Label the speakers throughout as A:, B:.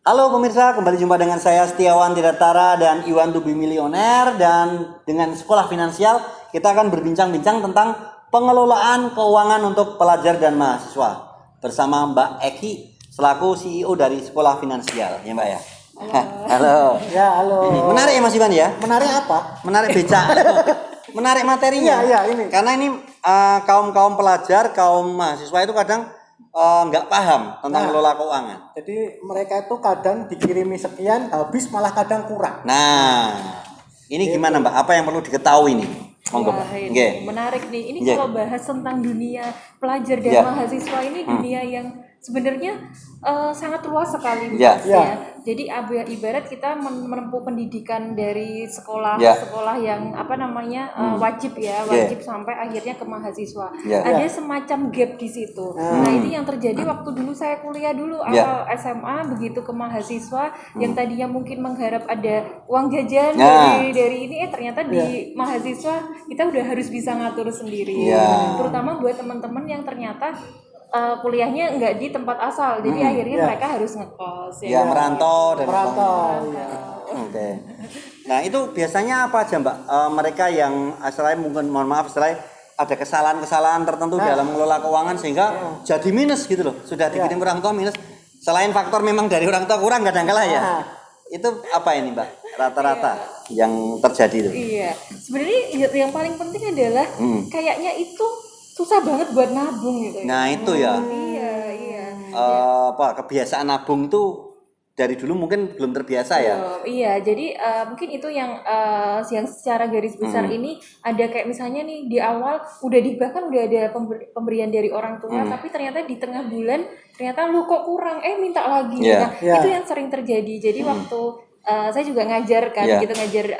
A: Halo pemirsa, kembali jumpa dengan saya Setiawan Tiratara dan Iwan Tubi Milioner. Dan dengan Sekolah Finansial kita akan berbincang-bincang tentang pengelolaan keuangan untuk pelajar dan mahasiswa bersama Mbak Eki selaku CEO dari Sekolah Finansial, ya Mbak ya. Halo.
B: Ya, halo.
A: Ini menarik ya Mas Iwan ya?
B: Menarik apa?
A: Menarik beca. Menarik materinya.
B: Iya, ini.
A: Karena ini kaum pelajar, kaum mahasiswa itu kadang nggak paham tentang kelola keuangan.
B: Jadi mereka itu kadang dikirimi sekian, habis malah kadang kurang.
A: Nah, ini gimana Mbak? Apa yang perlu diketahui nih? Monggo Mbak.
C: Ini menarik nih. Ini kalau bahas tentang dunia pelajar dan mahasiswa ini dunia yang sebenarnya sangat luas sekali ya. Jadi ibarat kita menempuh pendidikan dari sekolah yang wajib sampai akhirnya ke mahasiswa. Ada semacam gap di situ. Nah, ini yang terjadi waktu dulu saya kuliah dulu awal SMA begitu ke mahasiswa yang tadinya mungkin mengharap ada uang jajan dari ini ternyata di mahasiswa kita udah harus bisa ngatur sendiri. Terutama buat teman-teman yang ternyata kuliahnya nggak di tempat asal, jadi akhirnya mereka harus ngekos
A: merantau dan
B: Oke.
A: Nah itu biasanya apa aja Mbak? Mereka yang istilahnya mungkin ada kesalahan-kesalahan tertentu dalam mengelola keuangan sehingga jadi minus gitu loh, sudah dikirim orang tua minus. Selain faktor memang dari orang tua kurang kadang-kala ya. Itu apa ini Mbak? Rata-rata yang terjadi itu?
C: Iya, sebenarnya yang paling penting adalah kayaknya itu susah banget buat nabung gitu.
A: Nah itu ya.
C: Iya.
A: Kebiasaan nabung tuh dari dulu mungkin belum terbiasa ya.
C: Iya, jadi mungkin itu yang secara garis besar ini ada kayak misalnya nih di awal bahkan udah ada pemberian dari orang tua, tapi ternyata di tengah bulan ternyata lu kok kurang, minta lagi. Itu yang sering terjadi. Jadi waktu saya juga ngajar kan, ngajar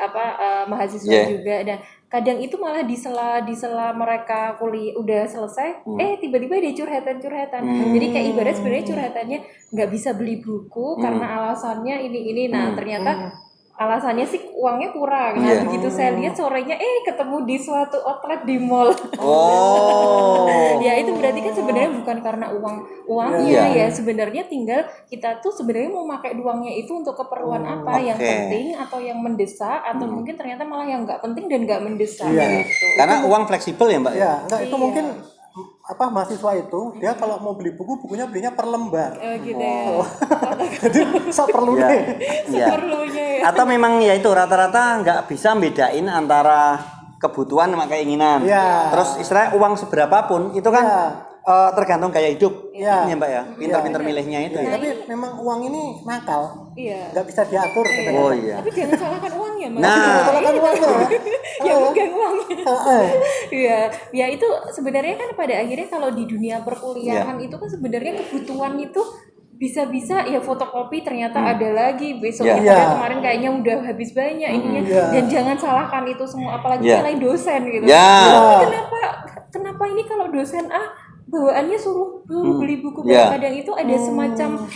C: mahasiswa juga, dan kadang itu malah di sela mereka kuliah udah selesai, tiba-tiba ada curhatan. Jadi kayak ibarat sebenarnya curhatannya nggak bisa beli buku karena alasannya ini. Nah ternyata alasannya sih uangnya kurang. Nah begitu saya lihat sorenya ketemu di suatu outlet di mall. Ya itu berarti kan sebenarnya bukan karena uangnya ya, sebenarnya tinggal kita tuh sebenarnya mau pakai uangnya itu untuk keperluan apa, yang penting atau yang mendesak, atau mungkin ternyata malah yang nggak penting dan nggak mendesak gitu.
A: Karena uang fleksibel ya Mbak.
B: Itu mungkin mahasiswa itu dia kalau mau beli bukunya belinya per lembar.
C: Gitu ya.
B: Jadi seperlunya
C: ya.
A: Atau memang ya itu rata-rata nggak bisa bedain antara kebutuhan sama keinginan. Terus istilahnya uang seberapapun itu kan tergantung gaya hidup. Ya Mbak ya. Pintar-pintar milihnya itu.
B: Tapi memang uang ini nakal. Nggak bisa diatur.
C: Tapi jangan salahkan uangnya Mas.
B: Salahkan uangnya.
C: Yang megang uangnya. Ya itu sebenarnya kan pada akhirnya kalau di dunia perkuliahan itu kan sebenarnya kebutuhan itu bisa-bisa ya fotokopi ternyata ada lagi besoknya kemarin kayaknya udah habis banyak ininya, dan jangan salahkan itu semua apalagi nyalain dosen gitu. Kenapa ini kalau dosen bawaannya suruh beli buku, kadang itu ada semacam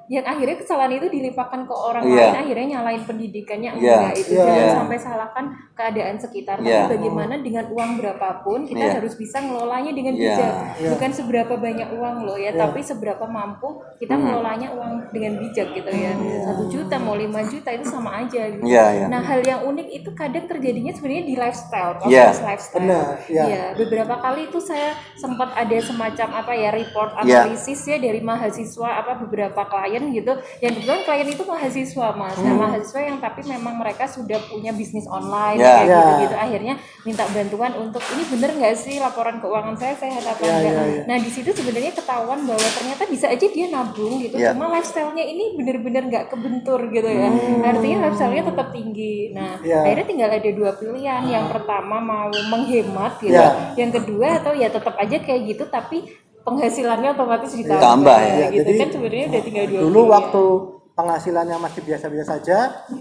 C: yang akhirnya kesalahan itu dilimpahkan ke orang lain, akhirnya nyalain pendidikannya. Enggak, itu jangan sampai salahkan keadaan sekitar. Tapi bagaimana dengan uang berapapun kita harus bisa ngelolanya dengan bijak. Bukan seberapa banyak uang loh ya, tapi seberapa mampu kita ngelolanya uang dengan bijak gitu ya. 1 juta mau 5 juta itu sama aja gitu. Nah hal yang unik itu kadang terjadinya sebenarnya di lifestyle, lifestyle. Beberapa kali itu saya sempat ada semacam report analisis dari mahasiswa beberapa klien gitu, yang kebetulan klien itu mahasiswa Mas. Nah, mahasiswa yang tapi memang mereka sudah punya bisnis online gitu akhirnya minta bantuan untuk ini bener nggak sih laporan keuangan saya sehat apa enggak. Nah di situ sebenarnya ketahuan bahwa ternyata bisa aja dia nabung gitu, cuma lifestyle-nya ini bener-bener nggak kebentur gitu ya. Artinya lifestyle-nya tetap tinggi. Nah akhirnya tinggal ada 2 pilihan. Yang pertama mau menghemat gitu, yang kedua atau ya tetap aja kayak gitu tapi penghasilannya otomatis ditambah gitu. Jadi, kan sebenarnya udah tinggal 2
B: dulu waktu penghasilannya masih biasa-biasa saja,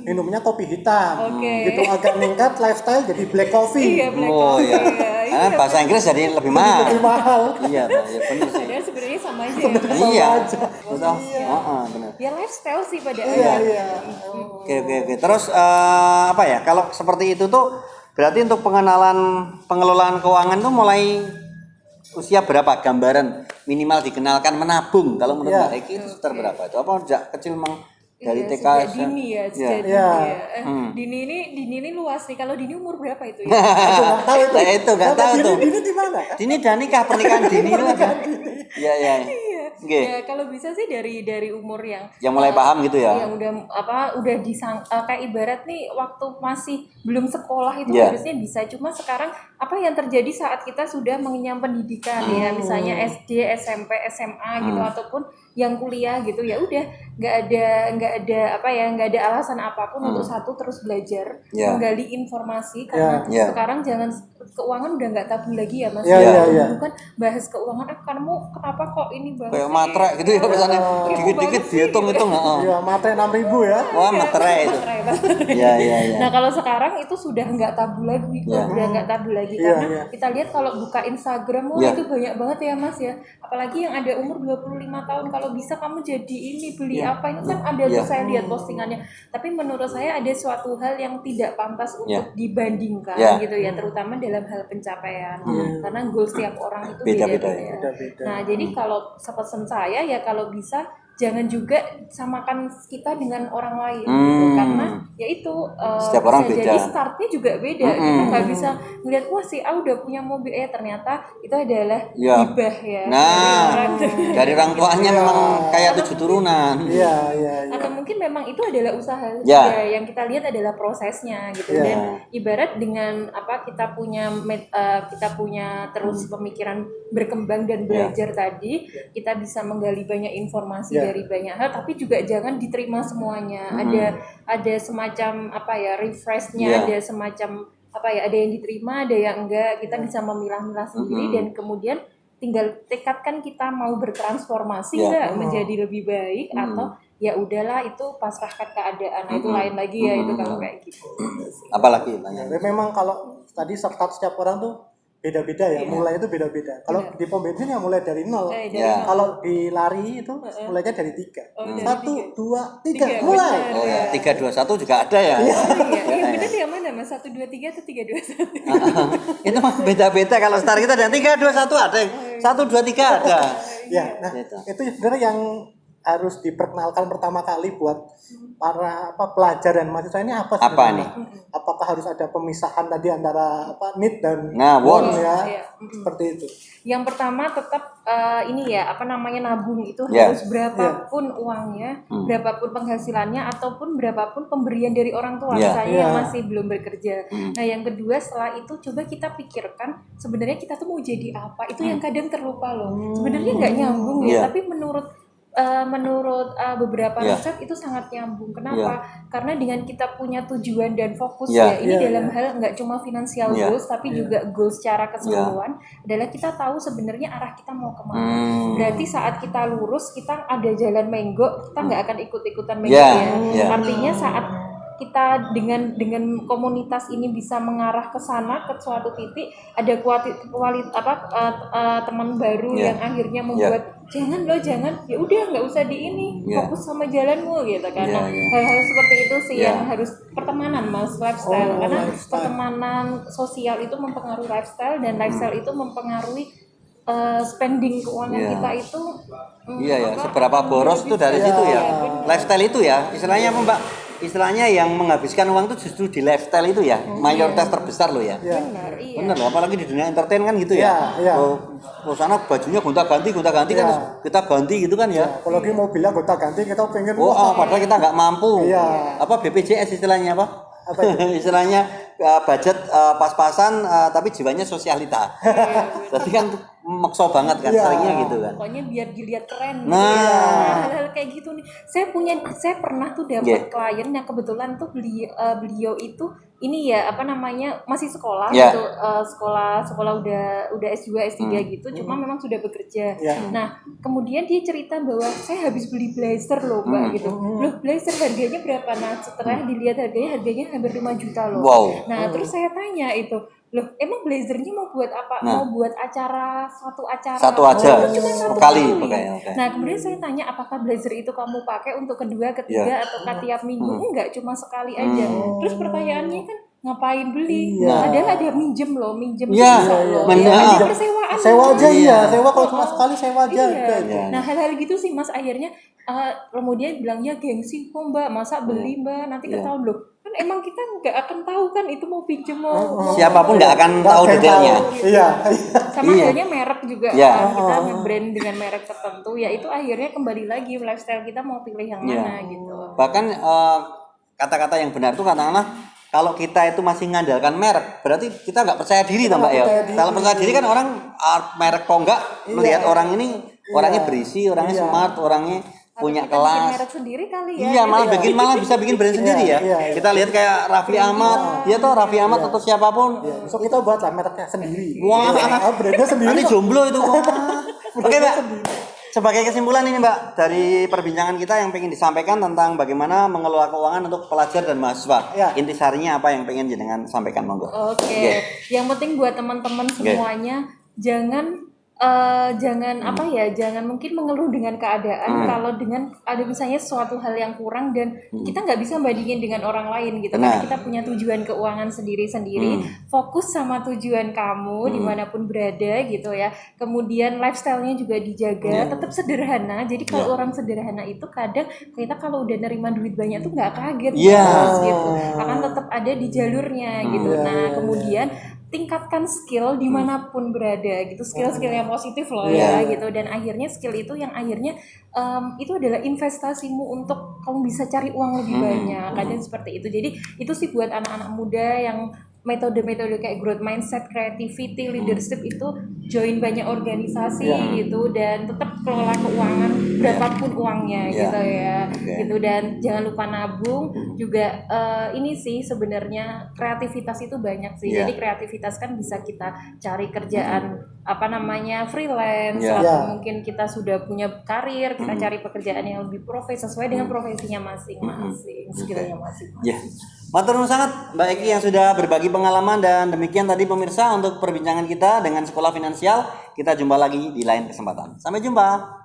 B: minumnya kopi hitam. Gitu agak meningkat lifestyle jadi black coffee.
C: Black coffee.
A: Bahasa Inggris jadi lebih mahal. Iya, benar sih.
C: Padahal sebenarnya sama aja.
A: Benar.
C: Ya lifestyle sih pada akhirnya.
A: Oke. Terus kalau seperti itu tuh berarti untuk pengenalan pengelolaan keuangan tuh mulai usia berapa gambaran minimal dikenalkan menabung. Kalau menurut
B: Ya.
A: Mbak Eki itu sekitar berapa itu? Apa sejak kecil memang dari
C: Iya,
A: TK?
C: sejak dini ya, sejak dini
B: Iya.
C: ya. Dini ini luas nih. Kalau dini umur berapa itu ya?
B: Nggak tahu itu.
A: Nah, itu nggak tahu tuh.
B: Dini di mana?
A: Dini udah nikah, pernikahan dini itu ada. Iya iya.
C: Iya.
A: Oke.
C: Ya kalau bisa sih dari umur yang
A: Mulai paham gitu ya.
C: yang udah kayak ibarat nih waktu masih belum sekolah itu
A: Iya.
C: harusnya bisa. Cuma sekarang apa yang terjadi saat kita sudah mengenyam pendidikan ya, misalnya SD, SMP, SMA gitu ataupun yang kuliah gitu, ya udah nggak ada alasan apapun untuk terus belajar,
A: Iya.
C: menggali informasi karena
A: Iya.
C: sekarang keuangan udah nggak tabu lagi ya Mas.
B: Iya, iya, iya.
C: Dulu kan bahas keuangan, kamu kenapa kok ini bahas
A: Kayak matre gitu ya misalnya dikit-dikit dihitung-hitung.
B: Iya, mate 6.000 ya.
A: Wah, matre itu.
C: Matre banget.
A: Iya iya iya.
C: Nah kalau sekarang itu sudah nggak tabu lagi, udah nggak tabu lagi
B: Iya,
C: karena
B: iya.
C: kita lihat kalau buka Instagram, wah
A: Iya.
C: itu banyak banget ya Mas ya. Apalagi yang ada umur 25 tahun, kalau bisa kamu jadi ini beli apa ini kan ada tuh saya lihat postingannya. Tapi menurut saya ada suatu hal yang tidak pantas untuk dibandingkan gitu ya, terutama dalam hal pencapaian. Karena goal setiap orang itu
A: Beda-beda
C: beda-beda.
B: Beda-beda.
C: Nah jadi kalau pesan saya ya kalau bisa jangan juga samakan kita dengan orang lain gitu. Karena ya itu
A: Setiap orang
C: bisa
A: beda.
C: jadi startnya juga beda. Kita nggak bisa ngeliat wah si A udah punya mobil, ternyata itu adalah hibah ya
A: Nah, dari orang tuanya memang kayak 7 turunan.
B: Iya, iya, iya.
C: atau mungkin memang itu adalah usaha
A: Ya.
C: ya, yang kita lihat adalah prosesnya gitu.
B: Ya.
C: Dan ibarat dengan kita punya terus pemikiran berkembang dan belajar tadi, kita bisa menggali banyak informasi dari banyak hal, tapi juga jangan diterima semuanya. Ada semacam refreshnya, ada semacam ada yang diterima, ada yang enggak. Kita bisa memilah-milah sendiri dan kemudian tinggal tekadkan kita mau bertransformasi enggak menjadi lebih baik atau ya udahlah itu pasrahkan keadaan. Nah, itu lain lagi ya itu kalau kayak gitu.
A: Apalagi tanya.
B: Ya, memang kalau tadi start setiap orang tuh beda-beda ya, mulai itu beda-beda. Kalau di pom bensin ya mulai dari nol. Kalau di lari itu mulainya dari 3. 1, 2, 3, mulai.
A: Oh ya, 321 juga ada ya.
C: Iya, benar yang mana Mas? 1 2 3 atau 3 2 1?
A: Itu mah beda-beda kalau start kita ada 321 ada. 1 2 3 ada.
B: Ya, nah itu sebenarnya yang harus diperkenalkan pertama kali buat para pelajar dan mahasiswa ini apa
A: Apa
B: sebenarnya?
A: nih?
B: Apakah harus ada pemisahan tadi antara need dan
A: want
B: ya?
C: Iya.
B: Seperti itu.
C: Yang pertama tetap nabung itu harus berapapun uangnya, berapapun penghasilannya ataupun berapapun pemberian dari orang tua misalnya yang masih belum bekerja. Nah, yang kedua setelah itu coba kita pikirkan sebenarnya kita tuh mau jadi apa. Itu yang kadang terlupa loh. Sebenarnya nggak nyambung ya, tapi menurut beberapa riset itu sangat nyambung. Kenapa? Karena dengan kita punya tujuan dan fokus ini dalam hal nggak cuma financial goals tapi juga goals secara keseluruhan adalah kita tahu sebenarnya arah kita mau kemana. Berarti saat kita lurus kita ada jalan menggok, kita nggak akan ikut-ikutan menggok Artinya saat kita dengan komunitas ini bisa mengarah ke sana ke suatu titik, ada teman baru yang akhirnya membuat jangan ya udah nggak usah di ini, fokus sama jalanmu gitu kan. Hal-hal seperti itu sih yang harus pertemanan Mas, lifestyle karena pertemanan sosial itu mempengaruhi lifestyle dan lifestyle itu mempengaruhi spending keuangan kita itu.
A: Seberapa boros itu dari situ ya. Lifestyle itu ya, istilahnya apa Mbak? Istilahnya yang menghabiskan uang itu justru di lifestyle itu ya, mayoritas terbesar loh ya. Bener loh, apalagi di dunia entertain kan gitu ya. Sana bajunya gonta-ganti kan kita ganti gitu kan ya.
B: Apalagi mobilnya gonta-ganti kita pengen
A: padahal kita nggak mampu. Apa BPJS istilahnya apa? Istilahnya budget pas-pasan tapi jiwanya sosialita. Jadi kan makso banget kan seringnya gitu kan.
C: Pokoknya biar dilihat keren.
A: Nah,
C: hal-hal kayak gitu nih. Saya pernah tuh dapat klien yang kebetulan tuh beliau itu ini ya masih sekolah gitu. Sekolah udah S2 S3 gitu, cuma memang sudah bekerja. Nah, kemudian dia cerita bahwa saya habis beli blazer loh, Mbak gitu. Loh, blazer harganya berapa? Nah, setelah dilihat harganya hampir 5 juta loh.
A: Wow.
C: Nah, terus saya tanya itu, loh emang blazernya mau buat apa? Mau buat satu acara cuma satu
A: kali.
C: Nah, kemudian saya tanya apakah blazer itu kamu pakai untuk kedua, ketiga atau tiap minggu? Enggak, cuma sekali aja. Terus pertanyaannya kan ngapain beli? Padahal ada minjem bisa loh. Ada persewaan
B: sewa aja sewa kalau cuma sekali sewa aja udah itu.
C: Nah hal-hal gitu sih Mas akhirnya kemudian bilangnya gengsi kok Mbak, masa beli Mbak nanti ketahuan loh. Kan emang kita nggak akan tahu kan itu mau pinjem mau
A: siapapun nggak akan tahu detailnya.
B: Iya.
C: Sama halnya merek juga kan, kita nge-brand dengan merek tertentu ya itu akhirnya kembali lagi lifestyle kita mau pilih yang mana gitu.
A: Bahkan kata-kata yang benar tuh katakanlah kalau kita itu masih mengandalkan merek, berarti kita nggak percaya diri, Mbak ya. Kalau percaya diri kan orang merek kok enggak melihat orang ini orangnya berisi, orangnya smart, orangnya punya
C: kita bikin
A: kelas.
C: merek sendiri kali ya.
A: Iya, malah bisa bikin brand sendiri ya. Kita lihat kayak Raffi Ahmad, dia tuh Raffi Ahmad atau siapapun.
B: So kita buat lah mereknya sendiri.
A: Wah,
B: brandnya sendiri.
A: Nanti jomblo itu. Oke, Mbak. Sebagai kesimpulan ini Mbak, dari perbincangan kita yang pengen disampaikan tentang bagaimana mengelola keuangan untuk pelajar dan mahasiswa. Intisarinya apa yang pengen jenengan sampaikan, monggo.
C: Oke. Yang penting buat teman-teman semuanya jangan jangan mungkin mengeluh dengan keadaan kalau dengan ada misalnya suatu hal yang kurang dan kita nggak bisa bandingin dengan orang lain gitu. Karena kita punya tujuan keuangan sendiri-sendiri. Fokus sama tujuan kamu dimanapun berada gitu ya. Kemudian lifestyle-nya juga dijaga, tetap sederhana. Jadi kalau orang sederhana itu kadang kita kalau udah nerima duit banyak tuh nggak kaget gitu. Akan tetap ada di jalurnya gitu. Nah kemudian tingkatkan skill dimanapun berada gitu, skill yang positif loh ya gitu, dan akhirnya skill itu yang akhirnya itu adalah investasimu untuk kamu bisa cari uang lebih banyak, kadang seperti itu. Jadi itu sih buat anak-anak muda yang metode-metode kayak growth mindset, creativity, leadership itu join banyak organisasi gitu dan tetap kelola keuangan berapapun uangnya gitu ya gitu, dan jangan lupa nabung juga. Ini sih sebenarnya kreativitas itu banyak sih, jadi kreativitas kan bisa kita cari kerjaan freelance atau mungkin kita sudah punya karir, kita cari pekerjaan yang lebih sesuai dengan profesinya masing-masing, skillnya masing-masing.
A: Matur nuwun sangat Mbak Eki yang sudah berbagi pengalaman, dan demikian tadi pemirsa untuk perbincangan kita dengan Sekolah Finansial. Kita jumpa lagi di lain kesempatan. Sampai jumpa.